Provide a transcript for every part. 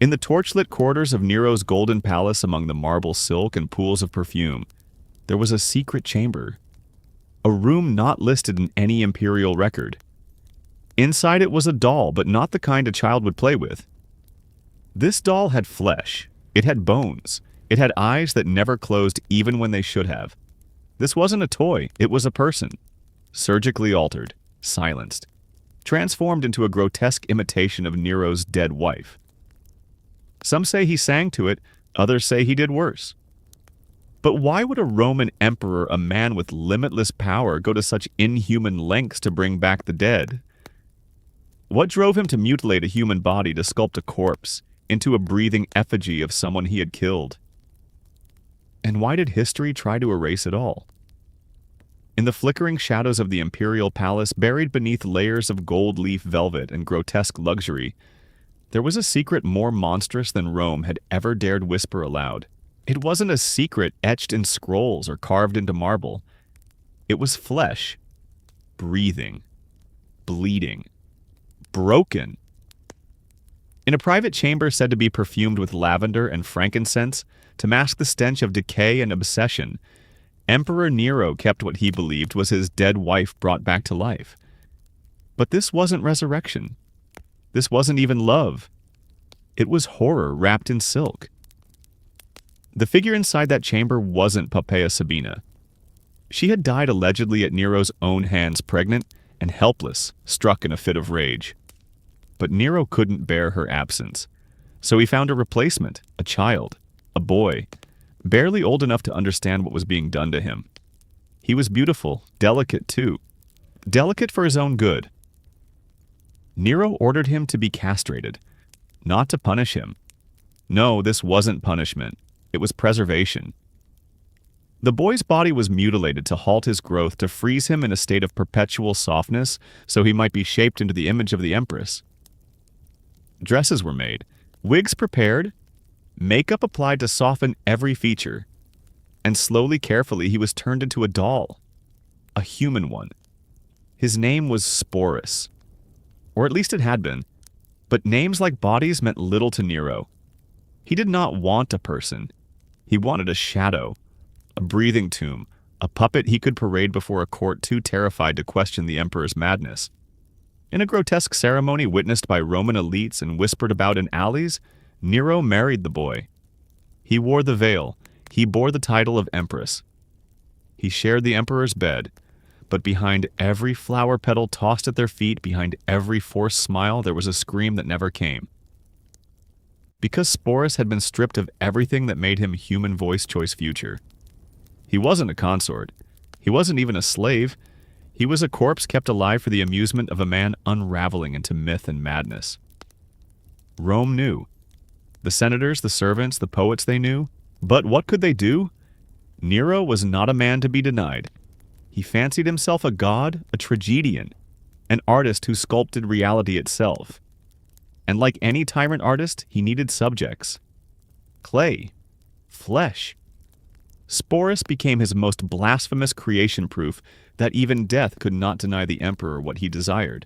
In the torchlit corridors of Nero's golden palace among the marble silk and pools of perfume, there was a secret chamber. A room not listed in any imperial record. Inside it was a doll, but not the kind a child would play with. This doll had flesh. It had bones. It had eyes that never closed even when they should have. This wasn't a toy, it was a person. Surgically altered, silenced, transformed into a grotesque imitation of Nero's dead wife. Some say he sang to it, others say he did worse. But why would a Roman emperor, a man with limitless power, go to such inhuman lengths to bring back the dead? What drove him to mutilate a human body to sculpt a corpse into a breathing effigy of someone he had killed? And why did history try to erase it all? In the flickering shadows of the imperial palace, buried beneath layers of gold leaf velvet and grotesque luxury, there was a secret more monstrous than Rome had ever dared whisper aloud. It wasn't a secret etched in scrolls or carved into marble. It was flesh, breathing, bleeding, broken. In a private chamber said to be perfumed with lavender and frankincense to mask the stench of decay and obsession, Emperor Nero kept what he believed was his dead wife brought back to life. But this wasn't resurrection. This wasn't even love. It was horror wrapped in silk. The figure inside that chamber wasn't Poppaea Sabina. She had died allegedly at Nero's own hands, pregnant and helpless, struck in a fit of rage. But Nero couldn't bear her absence, so he found a replacement, a child, a boy, barely old enough to understand what was being done to him. He was beautiful, delicate too, delicate for his own good. Nero ordered him to be castrated, not to punish him. No, this wasn't punishment. It was preservation. The boy's body was mutilated to halt his growth, to freeze him in a state of perpetual softness so he might be shaped into the image of the empress. Dresses were made, wigs prepared, makeup applied to soften every feature, and slowly, carefully, he was turned into a doll, a human one. His name was Sporus, or at least it had been, but names like bodies meant little to Nero. He did not want a person. He wanted a shadow, a breathing tomb, a puppet he could parade before a court too terrified to question the emperor's madness. In a grotesque ceremony witnessed by Roman elites and whispered about in alleys, Nero married the boy. He wore the veil. He bore the title of empress. He shared the emperor's bed, but behind every flower petal tossed at their feet, behind every forced smile, there was a scream that never came. Because Sporus had been stripped of everything that made him human voice choice future. He wasn't a consort. He wasn't even a slave. He was a corpse kept alive for the amusement of a man unraveling into myth and madness. Rome knew. The senators, the servants, the poets, they knew. But what could they do? Nero was not a man to be denied. He fancied himself a god, a tragedian, an artist who sculpted reality itself. And like any tyrant artist, he needed subjects. Clay. Flesh. Sporus became his most blasphemous creation, proof that even death could not deny the emperor what he desired.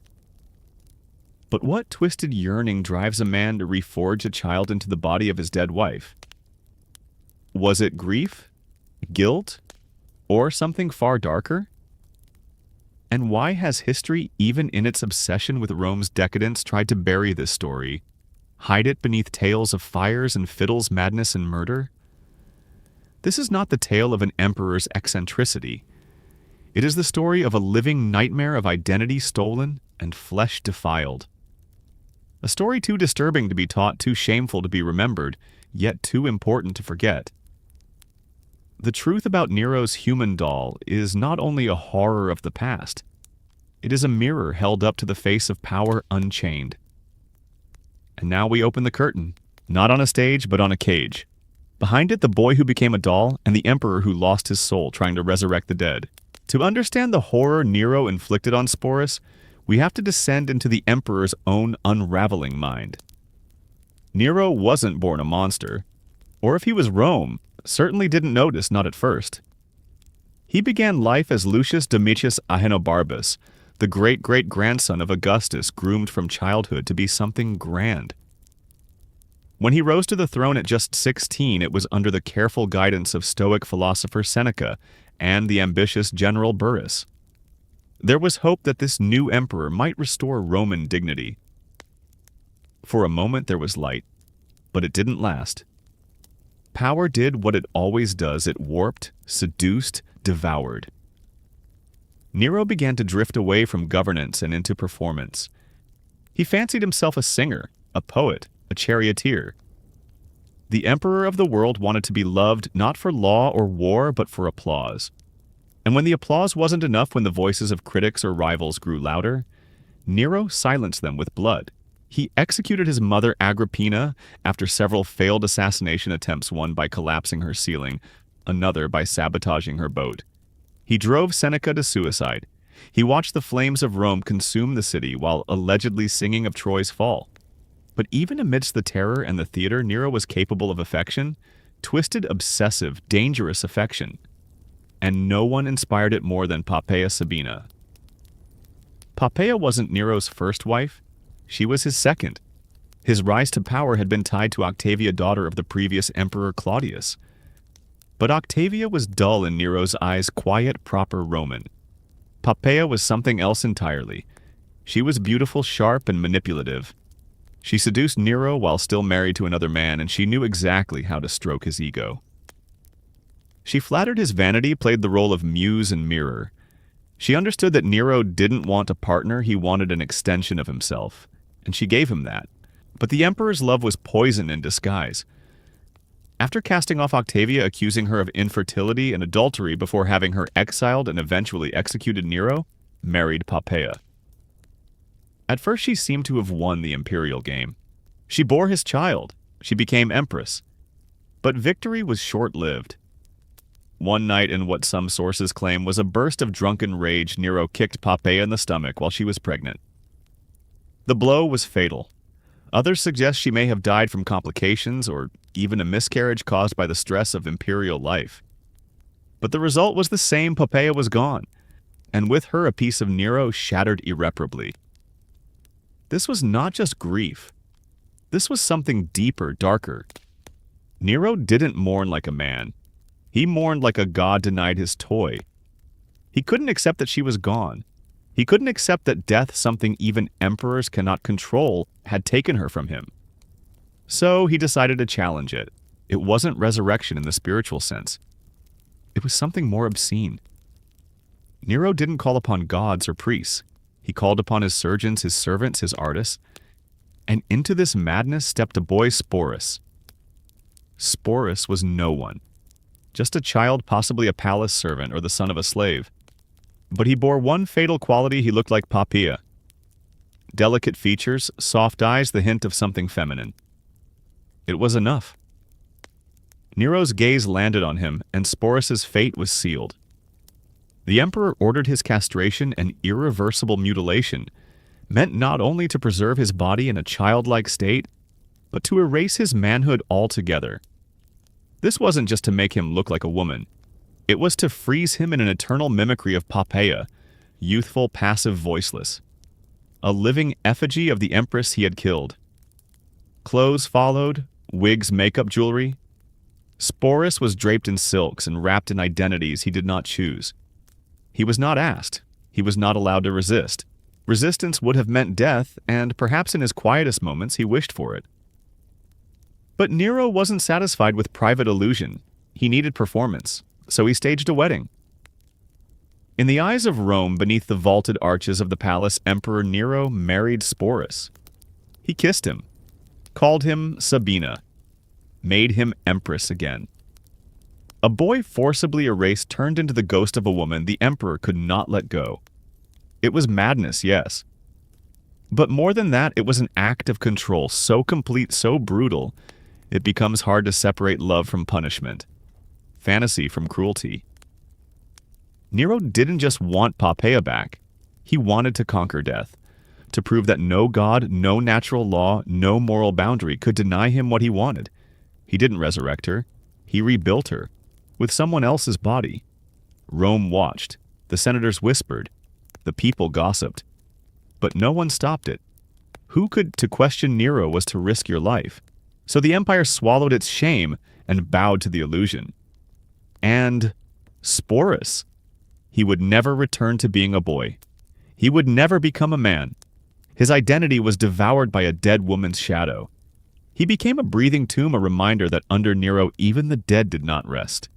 But what twisted yearning drives a man to reforge a child into the body of his dead wife? Was it grief, guilt, or something far darker? And why has history, even in its obsession with Rome's decadence, tried to bury this story, hide it beneath tales of fires and fiddles, madness and murder? This is not the tale of an emperor's eccentricity. It is the story of a living nightmare of identity stolen and flesh defiled. A story too disturbing to be taught, too shameful to be remembered, yet too important to forget. The truth about Nero's human doll is not only a horror of the past. It is a mirror held up to the face of power unchained. And now we open the curtain, not on a stage, but on a cage. Behind it, the boy who became a doll and the emperor who lost his soul trying to resurrect the dead. To understand the horror Nero inflicted on Sporus, we have to descend into the emperor's own unraveling mind. Nero wasn't born a monster, or if he was Rome, certainly didn't notice, not at first. He began life as Lucius Domitius Ahenobarbus, the great-great-grandson of Augustus, groomed from childhood to be something grand. When he rose to the throne at just 16, it was under the careful guidance of Stoic philosopher Seneca and the ambitious general Burrus. There was hope that this new emperor might restore Roman dignity. For a moment there was light, but it didn't last. Power did what it always does: it warped, seduced, devoured. Nero began to drift away from governance and into performance. He fancied himself a singer, a poet, a charioteer. The emperor of the world wanted to be loved not for law or war, but for applause. And when the applause wasn't enough, when the voices of critics or rivals grew louder, Nero silenced them with blood. He executed his mother Agrippina after several failed assassination attempts, one by collapsing her ceiling, another by sabotaging her boat. He drove Seneca to suicide. He watched the flames of Rome consume the city while allegedly singing of Troy's fall. But even amidst the terror and the theater, Nero was capable of affection, twisted, obsessive, dangerous affection. And no one inspired it more than Poppaea Sabina. Poppaea wasn't Nero's first wife. She was his second. His rise to power had been tied to Octavia, daughter of the previous emperor Claudius. But Octavia was dull in Nero's eyes, quiet, proper Roman. Poppaea was something else entirely. She was beautiful, sharp, and manipulative. She seduced Nero while still married to another man, and she knew exactly how to stroke his ego. She flattered his vanity, played the role of muse and mirror. She understood that Nero didn't want a partner, he wanted an extension of himself, and she gave him that. But the emperor's love was poison in disguise. After casting off Octavia, accusing her of infertility and adultery before having her exiled and eventually executed, Nero married Poppaea. At first she seemed to have won the imperial game. She bore his child. She became empress. But victory was short-lived. One night, in what some sources claim was a burst of drunken rage, Nero kicked Poppaea in the stomach while she was pregnant. The blow was fatal. Others suggest she may have died from complications or even a miscarriage caused by the stress of imperial life. But the result was the same: Poppaea was gone, and with her a piece of Nero shattered irreparably. This was not just grief. This was something deeper, darker. Nero didn't mourn like a man. He mourned like a god denied his toy. He couldn't accept that she was gone. He couldn't accept that death, something even emperors cannot control, had taken her from him. So he decided to challenge it. It wasn't resurrection in the spiritual sense. It was something more obscene. Nero didn't call upon gods or priests. He called upon his surgeons, his servants, his artists. And into this madness stepped a boy, Sporus. Sporus was no one. Just a child, possibly a palace servant or the son of a slave. But he bore one fatal quality: he looked like Poppaea. Delicate features, soft eyes, the hint of something feminine. It was enough. Nero's gaze landed on him, and Sporus's fate was sealed. The emperor ordered his castration, an irreversible mutilation, meant not only to preserve his body in a childlike state, but to erase his manhood altogether. This wasn't just to make him look like a woman. It was to freeze him in an eternal mimicry of Poppaea, youthful, passive, voiceless. A living effigy of the empress he had killed. Clothes followed, wigs, makeup, jewelry. Sporus was draped in silks and wrapped in identities he did not choose. He was not asked. He was not allowed to resist. Resistance would have meant death, and perhaps in his quietest moments he wished for it. But Nero wasn't satisfied with private illusion. He needed performance, so he staged a wedding. In the eyes of Rome, beneath the vaulted arches of the palace, Emperor Nero married Sporus. He kissed him, called him Sabina, made him empress again. A boy forcibly erased, turned into the ghost of a woman the emperor could not let go. It was madness, yes. But more than that, it was an act of control, so complete, so brutal, it becomes hard to separate love from punishment, fantasy from cruelty. Nero didn't just want Poppaea back. He wanted to conquer death, to prove that no god, no natural law, no moral boundary could deny him what he wanted. He didn't resurrect her. He rebuilt her, with someone else's body. Rome watched. The senators whispered. The people gossiped. But no one stopped it. Who could? To question Nero was to risk your life. So the empire swallowed its shame and bowed to the illusion. And Sporus. He would never return to being a boy. He would never become a man. His identity was devoured by a dead woman's shadow. He became a breathing tomb, a reminder that under Nero even the dead did not rest.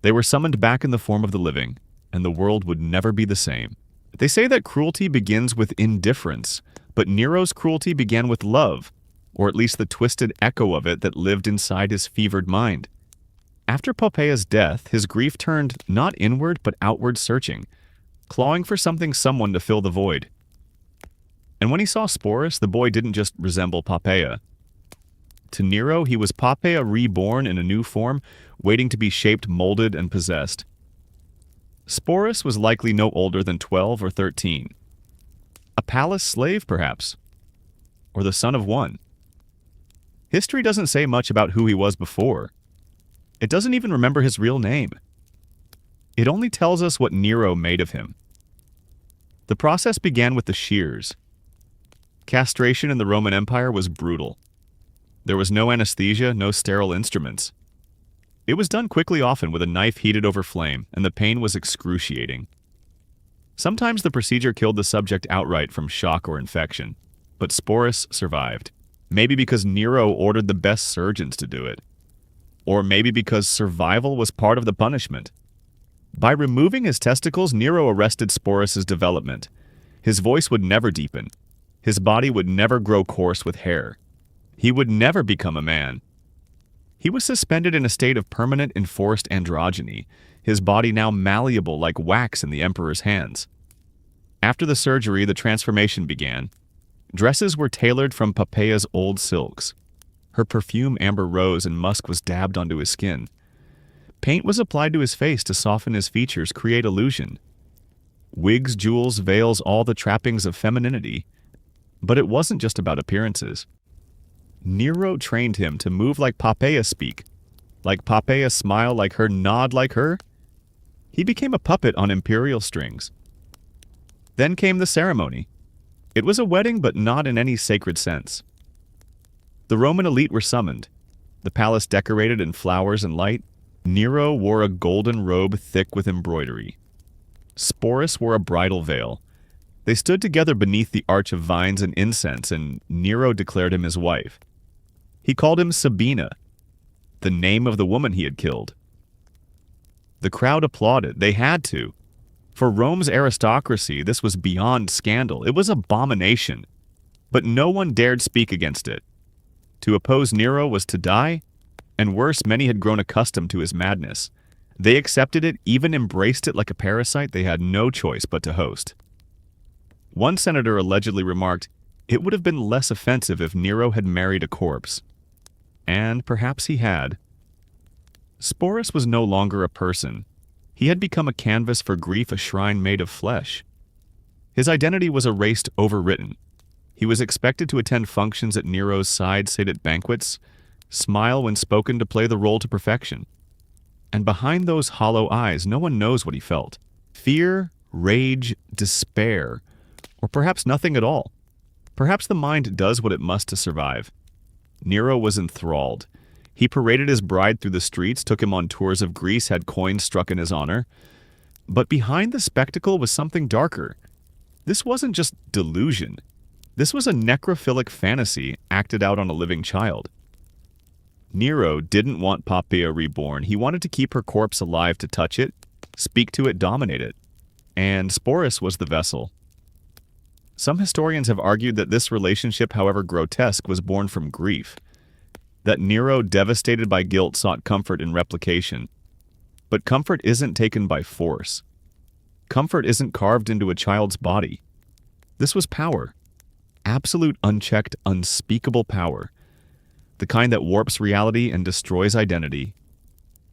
They were summoned back in the form of the living, and the world would never be the same. They say that cruelty begins with indifference, but Nero's cruelty began with love, or at least the twisted echo of it that lived inside his fevered mind. After Poppaea's death, his grief turned not inward but outward searching, clawing for someone to fill the void. And when he saw Sporus, the boy didn't just resemble Poppaea. To Nero, he was Poppaea reborn in a new form, waiting to be shaped, molded, and possessed. Sporus was likely no older than 12 or 13. A palace slave, perhaps, or the son of one. History doesn't say much about who he was before. It doesn't even remember his real name. It only tells us what Nero made of him. The process began with the shears. Castration in the Roman Empire was brutal. There was no anesthesia, no sterile instruments. It was done quickly, often with a knife heated over flame, and the pain was excruciating. Sometimes the procedure killed the subject outright from shock or infection, but Sporus survived. Maybe because Nero ordered the best surgeons to do it. Or maybe because survival was part of the punishment. By removing his testicles, Nero arrested Sporus's development. His voice would never deepen. His body would never grow coarse with hair. He would never become a man. He was suspended in a state of permanent enforced androgyny, his body now malleable like wax in the emperor's hands. After the surgery, the transformation began. Dresses were tailored from Poppaea's old silks. Her perfume amber rose and musk was dabbed onto his skin. Paint was applied to his face to soften his features, create illusion. Wigs, jewels, veils, all the trappings of femininity. But it wasn't just about appearances. Nero trained him to move like Poppaea speak, like Poppaea smile like her, nod like her. He became a puppet on imperial strings. Then came the ceremony. It was a wedding, but not in any sacred sense. The Roman elite were summoned, the palace decorated in flowers and light. Nero wore a golden robe thick with embroidery. Sporus wore a bridal veil. They stood together beneath the arch of vines and incense, and Nero declared him his wife. He called him Sabina, the name of the woman he had killed. The crowd applauded. They had to. For Rome's aristocracy, this was beyond scandal. It was abomination. But no one dared speak against it. To oppose Nero was to die, and worse, many had grown accustomed to his madness. They accepted it, even embraced it like a parasite they had no choice but to host. One senator allegedly remarked, "It would have been less offensive if Nero had married a corpse." And perhaps he had. Sporus was no longer a person. He had become a canvas for grief, a shrine made of flesh. His identity was erased, overwritten. He was expected to attend functions at Nero's side, sit at banquets, smile when spoken to play the role to perfection. And behind those hollow eyes, no one knows what he felt. Fear, rage, despair, or perhaps nothing at all. Perhaps the mind does what it must to survive. Nero was enthralled. He paraded his bride through the streets, took him on tours of Greece, had coins struck in his honor. But behind the spectacle was something darker. This wasn't just delusion. This was a necrophilic fantasy acted out on a living child. Nero didn't want Poppaea reborn. He wanted to keep her corpse alive, to touch it, speak to it, dominate it. And Sporus was the vessel. Some historians have argued that this relationship, however grotesque, was born from grief. That Nero, devastated by guilt, sought comfort in replication. But comfort isn't taken by force. Comfort isn't carved into a child's body. This was power. Absolute, unchecked, unspeakable power. The kind that warps reality and destroys identity.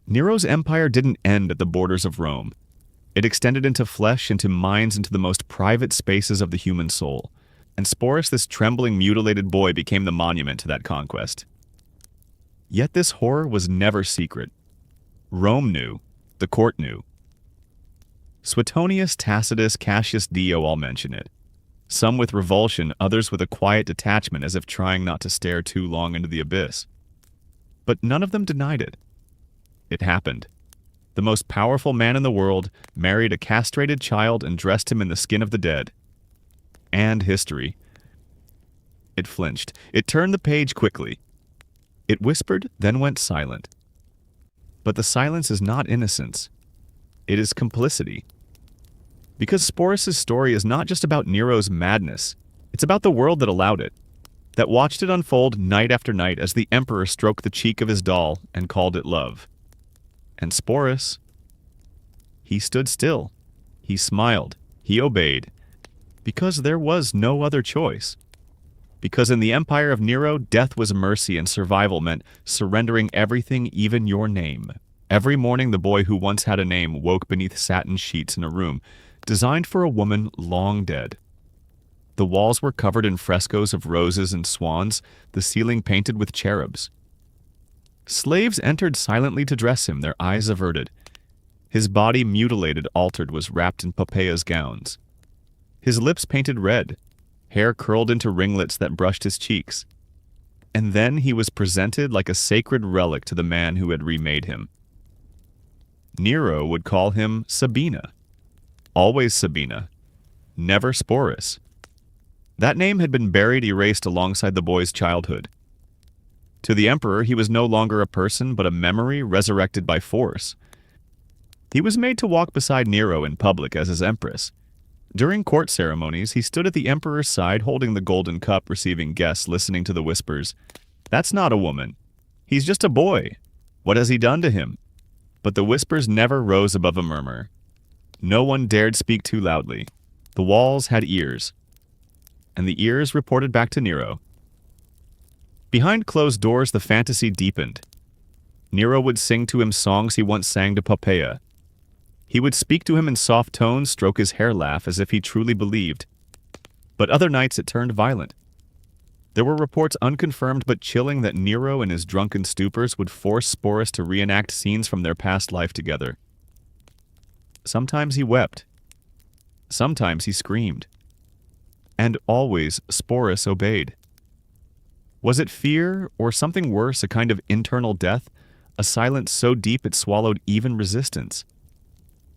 Nero's empire didn't end at the borders of Rome. It extended into flesh, into minds, into the most private spaces of the human soul. And Sporus, this trembling, mutilated boy, became the monument to that conquest. Yet this horror was never secret. Rome knew. The court knew. Suetonius, Tacitus, Cassius Dio all mention it. Some with revulsion, others with a quiet detachment, as if trying not to stare too long into the abyss. But none of them denied it. It happened. The most powerful man in the world married a castrated child and dressed him in the skin of the dead. And history. It flinched. It turned the page quickly. It whispered, then went silent. But the silence is not innocence. It is complicity. Because Sporus' story is not just about Nero's madness. It's about the world that allowed it, that watched it unfold night after night as the emperor stroked the cheek of his doll and called it love. And Sporus, he stood still. He smiled. He obeyed. Because there was no other choice. Because in the empire of Nero, death was mercy and survival meant surrendering everything, even your name. Every morning the boy who once had a name woke beneath satin sheets in a room designed for a woman long dead. The walls were covered in frescoes of roses and swans, the ceiling painted with cherubs. Slaves entered silently to dress him, their eyes averted. His body, mutilated, altered, was wrapped in Poppaea's gowns. His lips painted red, hair curled into ringlets that brushed his cheeks. And then he was presented like a sacred relic to the man who had remade him. Nero would call him Sabina. Always Sabina. Never Sporus. That name had been buried, erased alongside the boy's childhood. To the emperor, he was no longer a person, but a memory resurrected by force. He was made to walk beside Nero in public as his empress. During court ceremonies, he stood at the emperor's side holding the golden cup, receiving guests, listening to the whispers. That's not a woman. He's just a boy. What has he done to him? But the whispers never rose above a murmur. No one dared speak too loudly. The walls had ears. And the ears reported back to Nero. Behind closed doors, the fantasy deepened. Nero would sing to him songs he once sang to Poppaea. He would speak to him in soft tones, stroke his hair, laugh as if he truly believed. But other nights it turned violent. There were reports, unconfirmed but chilling, that Nero in his drunken stupors would force Sporus to reenact scenes from their past life together. Sometimes he wept. Sometimes he screamed. And always Sporus obeyed. Was it fear, or something worse, a kind of internal death, a silence so deep it swallowed even resistance?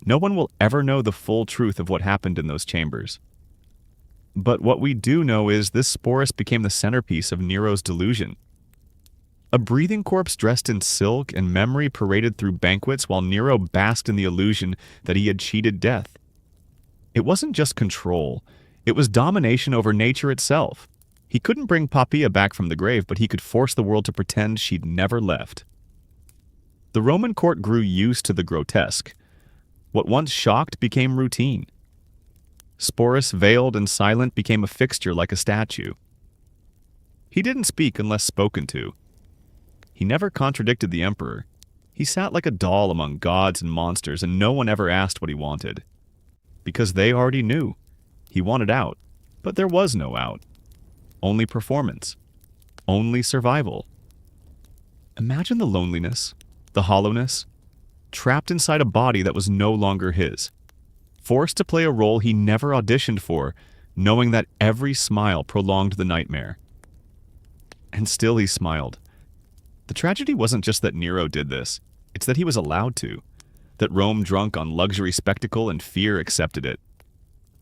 No one will ever know the full truth of what happened in those chambers. But what we do know is this Sporus became the centerpiece of Nero's delusion. A breathing corpse dressed in silk and memory paraded through banquets while Nero basked in the illusion that he had cheated death. It wasn't just control, it was domination over nature itself. He couldn't bring Poppaea back from the grave, but he could force the world to pretend she'd never left. The Roman court grew used to the grotesque. What once shocked became routine. Sporus, veiled and silent, became a fixture like a statue. He didn't speak unless spoken to. He never contradicted the emperor. He sat like a doll among gods and monsters, and no one ever asked what he wanted. Because they already knew. He wanted out, but there was no out. Only performance. Only survival. Imagine the loneliness, the hollowness, trapped inside a body that was no longer his. Forced to play a role he never auditioned for, knowing that every smile prolonged the nightmare. And still he smiled. The tragedy wasn't just that Nero did this, it's that he was allowed to, that Rome, drunk on luxury, spectacle, and fear, accepted it.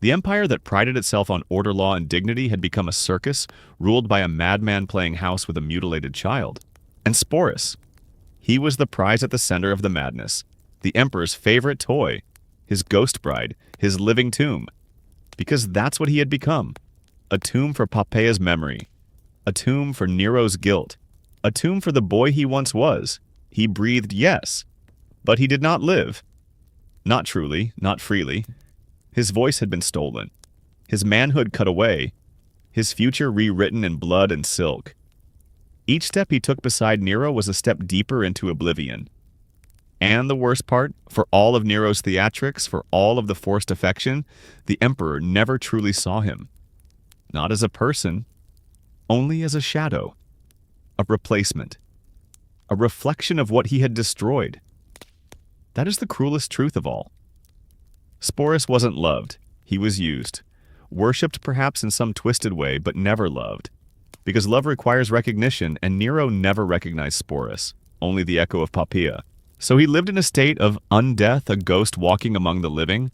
The empire that prided itself on order, law, and dignity had become a circus, ruled by a madman playing house with a mutilated child. And Sporus, he was the prize at the center of the madness, the emperor's favorite toy, his ghost bride, his living tomb. Because that's what he had become. A tomb for Poppaea's memory. A tomb for Nero's guilt. A tomb for the boy he once was. He breathed, yes, but he did not live. Not truly, not freely. His voice had been stolen. His manhood cut away. His future rewritten in blood and silk. Each step he took beside Nero was a step deeper into oblivion. And the worst part, for all of Nero's theatrics, for all of the forced affection, the emperor never truly saw him. Not as a person, only as a shadow, a replacement, a reflection of what he had destroyed. That is the cruelest truth of all. Sporus wasn't loved, he was used, worshipped perhaps in some twisted way, but never loved, because love requires recognition, and Nero never recognized Sporus. only the echo of Poppaea. So he lived in a state of undeath, a ghost walking among the living,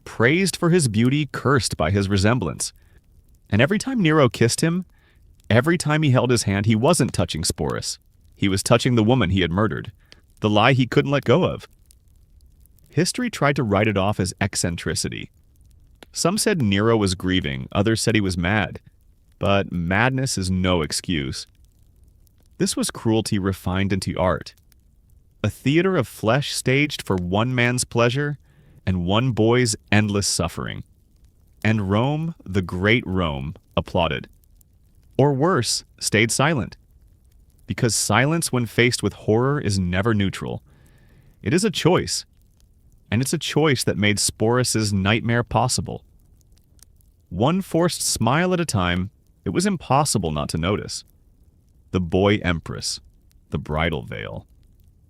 praised for his beauty, cursed by his resemblance. And every time Nero kissed him, every time he held his hand, he wasn't touching Sporus. He was touching the woman he had murdered, the lie he couldn't let go of. History tried to write it off as eccentricity. Some said Nero was grieving, others said he was mad. But madness is no excuse. This was cruelty refined into art. A theater of flesh staged for one man's pleasure and one boy's endless suffering. And Rome, the great Rome, applauded. Or worse, stayed silent. Because silence when faced with horror is never neutral. It is a choice. And it's a choice that made Sporus's nightmare possible. One forced smile at a time, it was impossible not to notice. The boy empress, the bridal veil,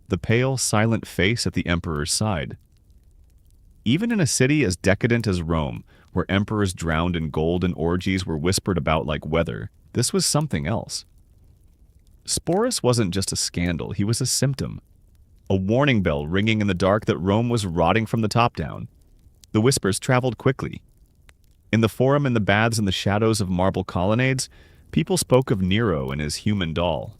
the pale, silent face at the emperor's side. Even in a city as decadent as Rome, where emperors drowned in gold and orgies were whispered about like weather, this was something else. Sporus wasn't just a scandal, he was a symptom. A warning bell ringing in the dark that Rome was rotting from the top down. The whispers traveled quickly. In the forum, in the baths, in the shadows of marble colonnades, people spoke of Nero and his human doll.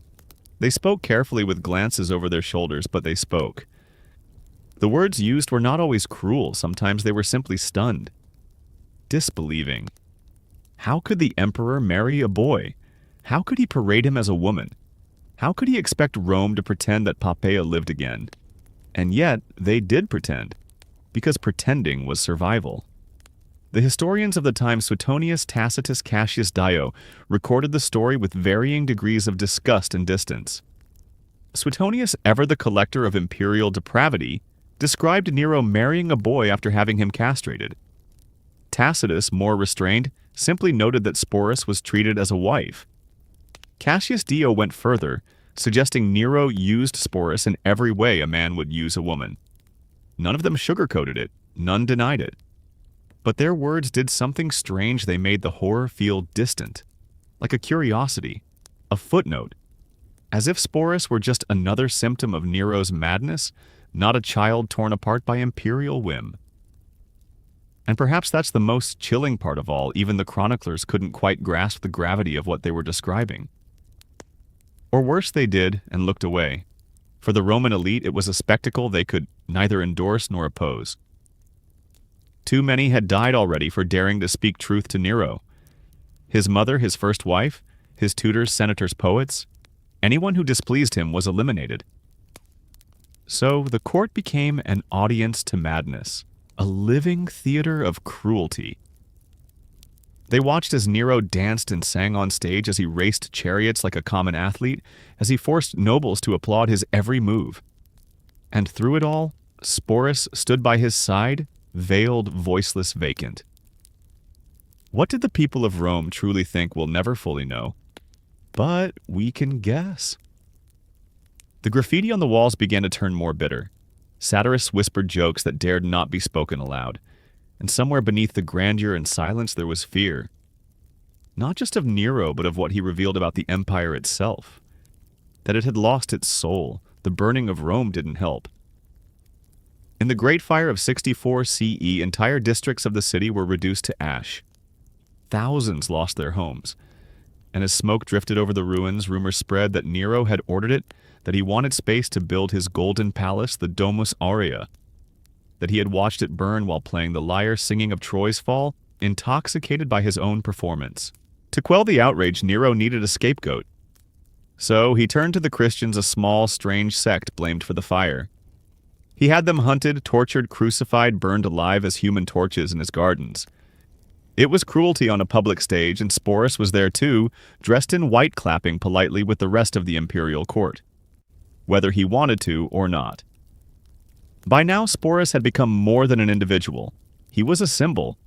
They spoke carefully with glances over their shoulders, but they spoke. The words used were not always cruel, sometimes they were simply stunned. Disbelieving. How could the emperor marry a boy? How could he parade him as a woman? How could he expect Rome to pretend that Poppaea lived again? And yet, they did pretend, because pretending was survival. The historians of the time, Suetonius, Tacitus, Cassius Dio, recorded the story with varying degrees of disgust and distance. Suetonius, ever the collector of imperial depravity, described Nero marrying a boy after having him castrated. Tacitus, more restrained, simply noted that Sporus was treated as a wife. Cassius Dio went further, suggesting Nero used Sporus in every way a man would use a woman. None of them sugarcoated it, none denied it. But their words did something strange. They made the horror feel distant, like a curiosity, a footnote, as if Sporus were just another symptom of Nero's madness, not a child torn apart by imperial whim. And perhaps that's the most chilling part of all. Even the chroniclers couldn't quite grasp the gravity of what they were describing. Or worse, they did and looked away. For the Roman elite, it was a spectacle they could neither endorse nor oppose. Too many had died already for daring to speak truth to Nero. His mother, his first wife, his tutors, senators, poets, anyone who displeased him was eliminated. So the court became an audience to madness, a living theater of cruelty. They watched as Nero danced and sang on stage, as he raced chariots like a common athlete, as he forced nobles to applaud his every move. And through it all, Sporus stood by his side, veiled, voiceless, vacant. What did the people of Rome truly think we'll never fully know, but we can guess. The graffiti on the walls began to turn more bitter. Satirists whispered jokes that dared not be spoken aloud, and somewhere beneath the grandeur and silence there was fear. Not just of Nero, but of what he revealed about the empire itself. That it had lost its soul. The burning of Rome didn't help. In the Great Fire of 64 CE, entire districts of the city were reduced to ash. Thousands lost their homes. And as smoke drifted over the ruins, rumors spread that Nero had ordered it, that he wanted space to build his golden palace, the Domus Aurea, that he had watched it burn while playing the lyre, singing of Troy's fall, intoxicated by his own performance. To quell the outrage, Nero needed a scapegoat. So he turned to the Christians, a small, strange sect blamed for the fire. He had them hunted, tortured, crucified, burned alive as human torches in his gardens. It was cruelty on a public stage, and Sporus was there too, dressed in white, clapping politely with the rest of the imperial court, whether he wanted to or not. By now, Sporus had become more than an individual. He was a symbol,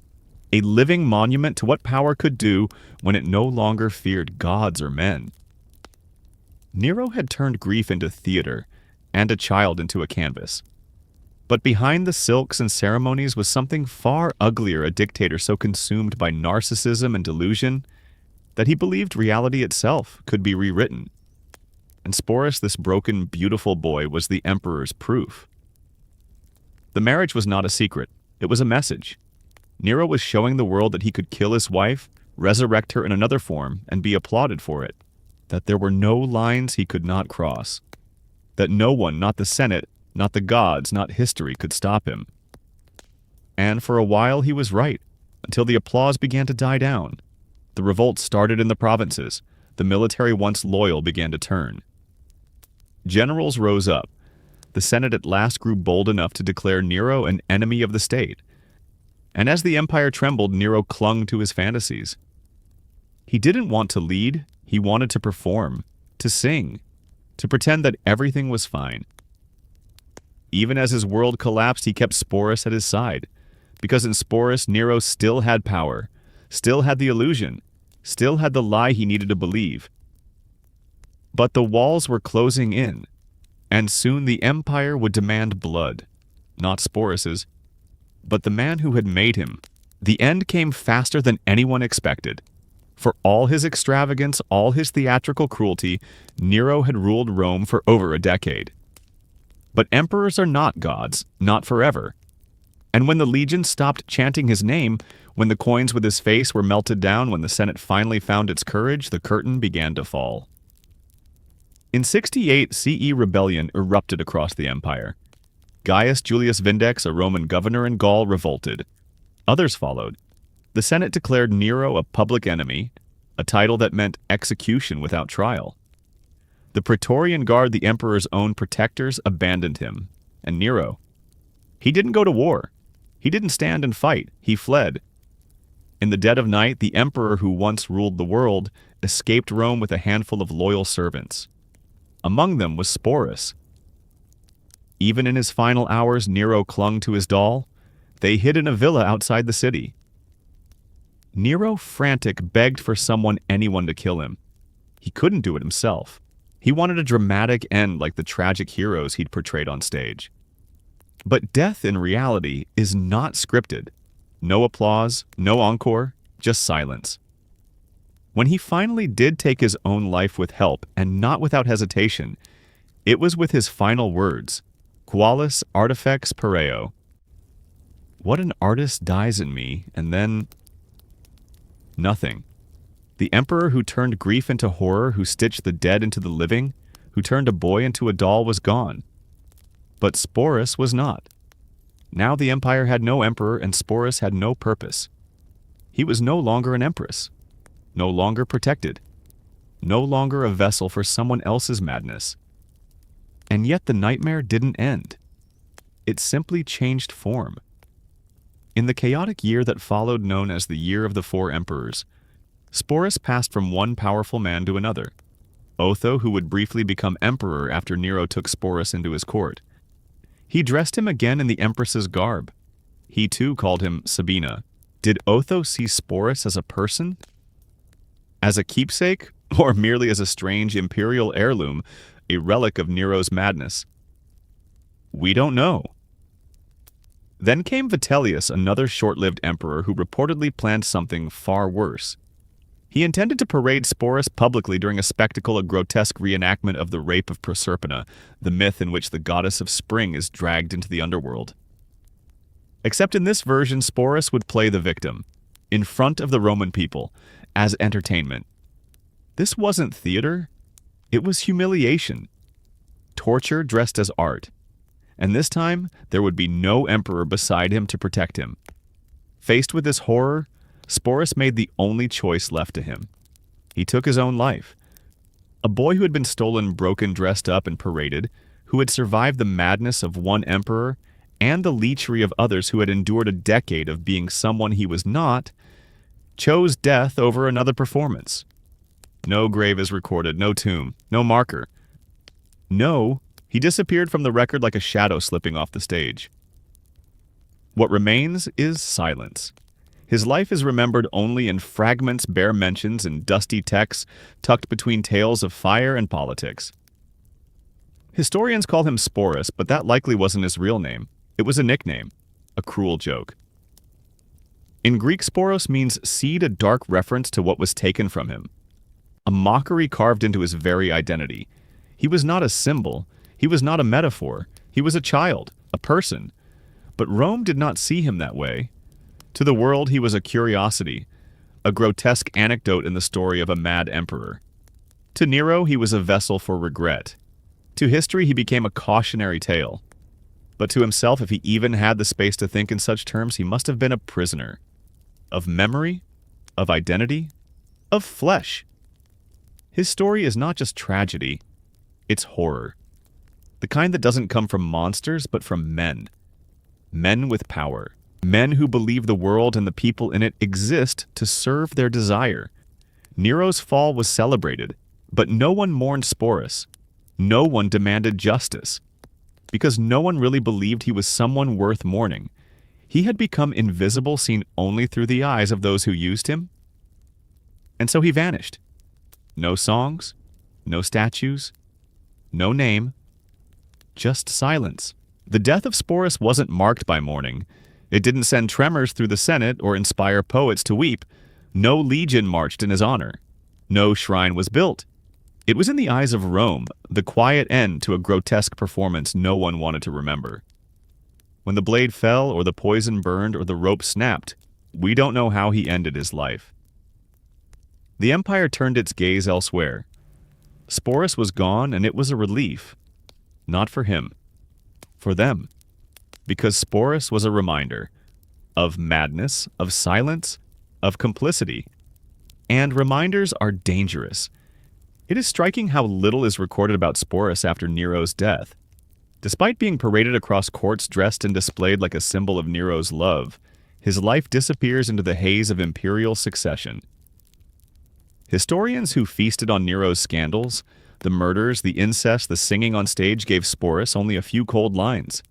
a living monument to what power could do when it no longer feared gods or men. Nero had turned grief into theater, and a child into a canvas. But behind the silks and ceremonies was something far uglier, a dictator so consumed by narcissism and delusion that he believed reality itself could be rewritten. and Sporus, this broken, beautiful boy, was the emperor's proof. The marriage was not a secret. It was a message. Nero was showing the world that he could kill his wife, resurrect her in another form, and be applauded for it. That there were no lines he could not cross. That no one, not the Senate, not the gods, not history, could stop him. And for a while he was right, until the applause began to die down. The revolt started in the provinces. The military once loyal began to turn. Generals rose up. The Senate at last grew bold enough to declare Nero an enemy of the state. And as the empire trembled, Nero clung to his fantasies. He didn't want to lead, he wanted to perform, to sing, to pretend that everything was fine. Even as his world collapsed, he kept Sporus at his side, because in Sporus, Nero still had power, still had the illusion, still had the lie he needed to believe. But the walls were closing in, and soon the empire would demand blood, not Sporus's, but the man who had made him. The end came faster than anyone expected. For all his extravagance, all his theatrical cruelty, Nero had ruled Rome for over a decade. But emperors are not gods, not forever. And when the legions stopped chanting his name, when the coins with his face were melted down, when the Senate finally found its courage, the curtain began to fall. In 68, CE rebellion erupted across the empire. Gaius Julius Vindex, a Roman governor in Gaul, revolted. Others followed. The Senate declared Nero a public enemy, a title that meant execution without trial. The Praetorian Guard, the emperor's own protectors, abandoned him. And Nero, he didn't go to war. He didn't stand and fight. He fled. In the dead of night, the emperor who once ruled the world escaped Rome with a handful of loyal servants. Among them was Sporus. Even in his final hours, Nero clung to his doll. They hid in a villa outside the city. Nero, frantic, begged for anyone to kill him. He couldn't do it himself. He wanted a dramatic end like the tragic heroes he'd portrayed on stage. But death in reality is not scripted. No applause, no encore, just silence. When he finally did take his own life with help, and not without hesitation, it was with his final words, Qualis artifex pareo. What an artist dies in me, and then nothing. The emperor who turned grief into horror, who stitched the dead into the living, who turned a boy into a doll was gone. But Sporus was not. Now the empire had no emperor and Sporus had no purpose. He was no longer an empress, no longer protected, no longer a vessel for someone else's madness. And yet the nightmare didn't end. It simply changed form. In the chaotic year that followed, known as the Year of the Four Emperors, Sporus passed from one powerful man to another. Otho, who would briefly become emperor after Nero took Sporus into his court. He dressed him again in the empress's garb. He too called him Sabina. Did Otho see Sporus as a person? As a keepsake? Or merely as a strange imperial heirloom, a relic of Nero's madness? We don't know. Then came Vitellius, another short-lived emperor who reportedly planned something far worse. He intended to parade Sporus publicly during a spectacle, a grotesque reenactment of the rape of Proserpina, the myth in which the goddess of spring is dragged into the underworld. Except in this version, Sporus would play the victim, in front of the Roman people, as entertainment. This wasn't theater, it was humiliation. Torture dressed as art. And this time, there would be no emperor beside him to protect him. Faced with this horror, Sporus made the only choice left to him. He took his own life. A boy who had been stolen, broken, dressed up, and paraded, who had survived the madness of one emperor and the lechery of others who had endured a decade of being someone he was not, chose death over another performance. No grave is recorded, no tomb, no marker. No, he disappeared from the record like a shadow slipping off the stage. What remains is silence. His life is remembered only in fragments, bare mentions, and dusty texts tucked between tales of fire and politics. Historians call him Sporus, but that likely wasn't his real name. It was a nickname, a cruel joke. In Greek, Sporus means seed, a dark reference to what was taken from him. A mockery carved into his very identity. He was not a symbol. He was not a metaphor. He was a child, a person. But Rome did not see him that way. To the world, he was a curiosity, a grotesque anecdote in the story of a mad emperor. To Nero, he was a vessel for regret. To history, he became a cautionary tale. But to himself, if he even had the space to think in such terms, he must have been a prisoner. Of memory, of identity, of flesh. His story is not just tragedy, it's horror. The kind that doesn't come from monsters, but from men. Men with power. Men who believe the world and the people in it exist to serve their desire. Nero's fall was celebrated, but no one mourned Sporus. No one demanded justice. Because no one really believed he was someone worth mourning. He had become invisible, seen only through the eyes of those who used him. And so he vanished. No songs, no statues, no name, just silence. The death of Sporus wasn't marked by mourning. It didn't send tremors through the Senate or inspire poets to weep. No legion marched in his honor. No shrine was built. It was in the eyes of Rome, the quiet end to a grotesque performance no one wanted to remember. When the blade fell, or the poison burned, or the rope snapped, we don't know how he ended his life. The empire turned its gaze elsewhere. Sporus was gone, and it was a relief. Not for him. For them. Because Sporus was a reminder of madness, of silence, of complicity. And reminders are dangerous. It is striking how little is recorded about Sporus after Nero's death. Despite being paraded across courts dressed and displayed like a symbol of Nero's love, his life disappears into the haze of imperial succession. Historians who feasted on Nero's scandals, the murders, the incest, the singing on stage gave Sporus only a few cold lines.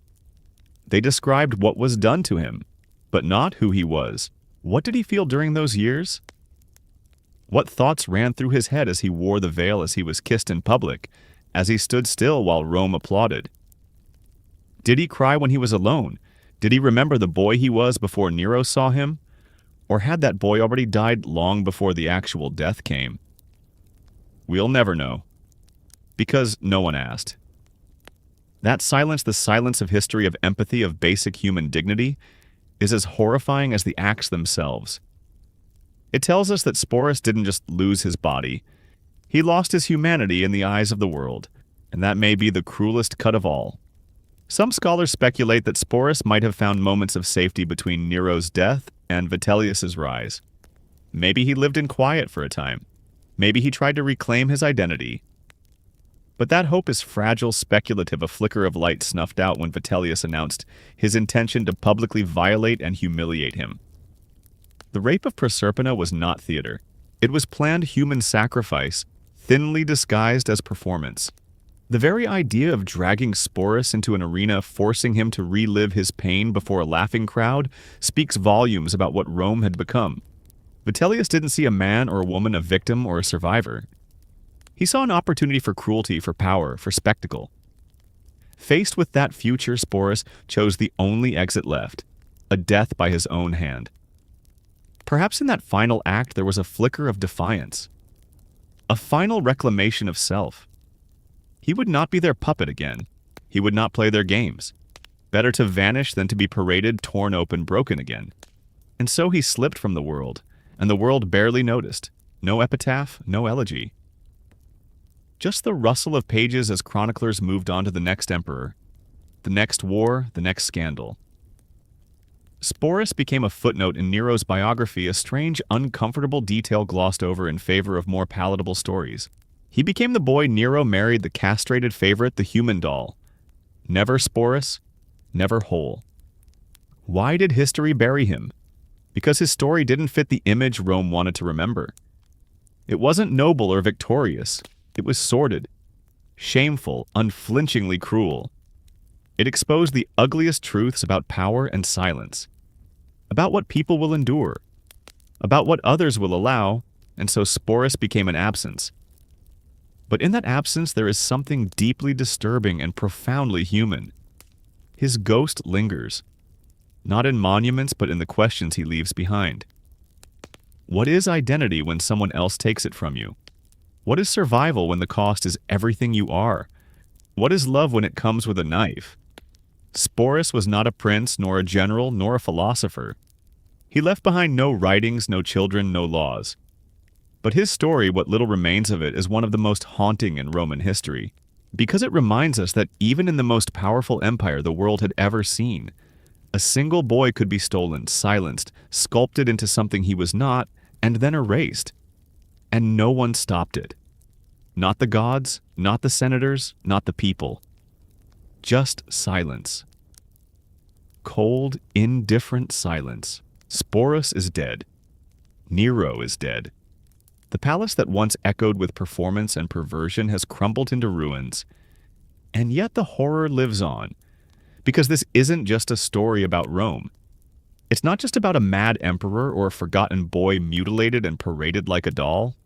They described what was done to him, but not who he was. What did he feel during those years? What thoughts ran through his head as he wore the veil, as he was kissed in public, as he stood still while Rome applauded? Did he cry when he was alone? Did he remember the boy he was before Nero saw him? Or had that boy already died long before the actual death came? We'll never know. Because no one asked. That silence, the silence of history, of empathy, of basic human dignity, is as horrifying as the acts themselves. It tells us that Sporus didn't just lose his body. He lost his humanity in the eyes of the world, and that may be the cruelest cut of all. Some scholars speculate that Sporus might have found moments of safety between Nero's death and Vitellius's rise. Maybe he lived in quiet for a time. Maybe he tried to reclaim his identity. But that hope is fragile, speculative, a flicker of light snuffed out when Vitellius announced his intention to publicly violate and humiliate him. The rape of Proserpina was not theater. It was planned human sacrifice, thinly disguised as performance. The very idea of dragging Sporus into an arena, forcing him to relive his pain before a laughing crowd, speaks volumes about what Rome had become. Vitellius didn't see a man or a woman a victim or a survivor. He saw an opportunity for cruelty, for power, for spectacle. Faced with that future, Sporus chose the only exit left, a death by his own hand. Perhaps in that final act there was a flicker of defiance, a final reclamation of self. He would not be their puppet again. He would not play their games. Better to vanish than to be paraded, torn open, broken again. And so he slipped from the world, and the world barely noticed. No epitaph, no elegy. Just the rustle of pages as chroniclers moved on to the next emperor, the next war, the next scandal. Sporus became a footnote in Nero's biography, a strange, uncomfortable detail glossed over in favor of more palatable stories. He became the boy Nero married, the castrated favorite, the human doll. Never Sporus, never whole. Why did history bury him? Because his story didn't fit the image Rome wanted to remember. It wasn't noble or victorious. It was sordid, shameful, unflinchingly cruel. It exposed the ugliest truths about power and silence, about what people will endure, about what others will allow, and so Sporus became an absence. But in that absence there is something deeply disturbing and profoundly human. His ghost lingers, not in monuments but in the questions he leaves behind. What is identity when someone else takes it from you? What is survival when the cost is everything you are? What is love when it comes with a knife? Sporus was not a prince, nor a general, nor a philosopher. He left behind no writings, no children, no laws. But his story, what little remains of it, is one of the most haunting in Roman history, because it reminds us that even in the most powerful empire the world had ever seen, a single boy could be stolen, silenced, sculpted into something he was not, and then erased. And no one stopped it. Not the gods, not the senators, not the people. Just silence. Cold, indifferent silence. Sporus is dead. Nero is dead. The palace that once echoed with performance and perversion has crumbled into ruins. And yet the horror lives on, because this isn't just a story about Rome. It's not just about a mad emperor or a forgotten boy mutilated and paraded like a doll.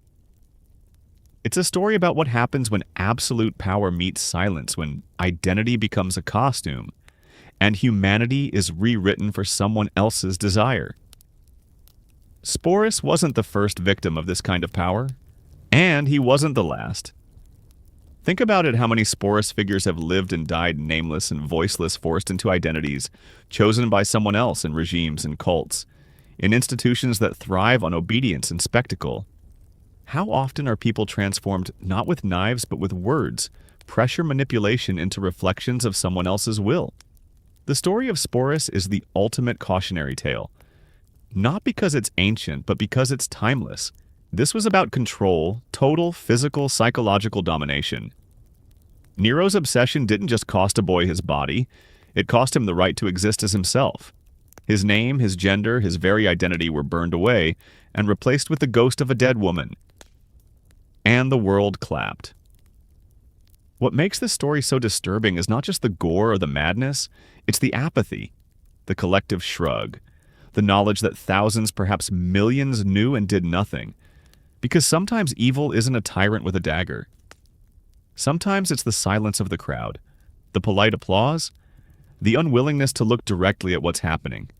It's a story about what happens when absolute power meets silence, when identity becomes a costume, and humanity is rewritten for someone else's desire. Sporus wasn't the first victim of this kind of power, and he wasn't the last. Think about it, how many Sporus figures have lived and died nameless and voiceless, forced into identities chosen by someone else in regimes and cults, in institutions that thrive on obedience and spectacle. How often are people transformed not with knives but with words, pressure manipulation into reflections of someone else's will? The story of Sporus is the ultimate cautionary tale. Not because it's ancient, but because it's timeless. This was about control, total physical, psychological domination. Nero's obsession didn't just cost a boy his body, it cost him the right to exist as himself. His name, his gender, his very identity were burned away and replaced with the ghost of a dead woman. And the world clapped. What makes this story so disturbing is not just the gore or the madness, it's the apathy, the collective shrug, the knowledge that thousands, perhaps millions, knew and did nothing. Because sometimes evil isn't a tyrant with a dagger. Sometimes it's the silence of the crowd, the polite applause, the unwillingness to look directly at what's happening.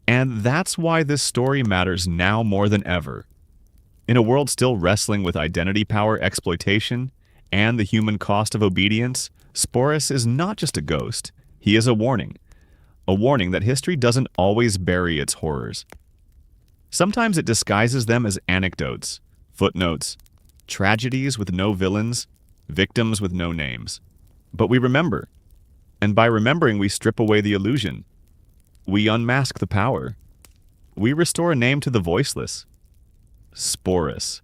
And that's why this story matters now more than ever. In a world still wrestling with identity power, exploitation, and the human cost of obedience, Sporus is not just a ghost, he is a warning that history doesn't always bury its horrors. Sometimes it disguises them as anecdotes, footnotes, tragedies with no villains, victims with no names. But we remember, and by remembering we strip away the illusion. We unmask the power. We restore a name to the voiceless. Sporus.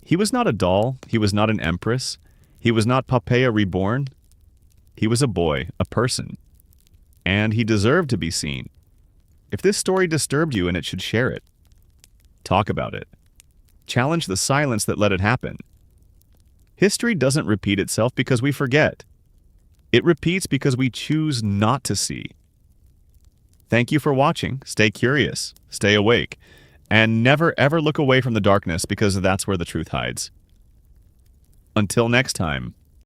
He was not a doll, he was not an empress, he was not Poppaea reborn. He was a boy, a person. And he deserved to be seen. If this story disturbed you, and it should share it. Talk about it. Challenge the silence that let it happen. History doesn't repeat itself because we forget. It repeats because we choose not to see. Thank you for watching. Stay curious, stay awake, and never ever look away from the darkness, because that's where the truth hides. Until next time.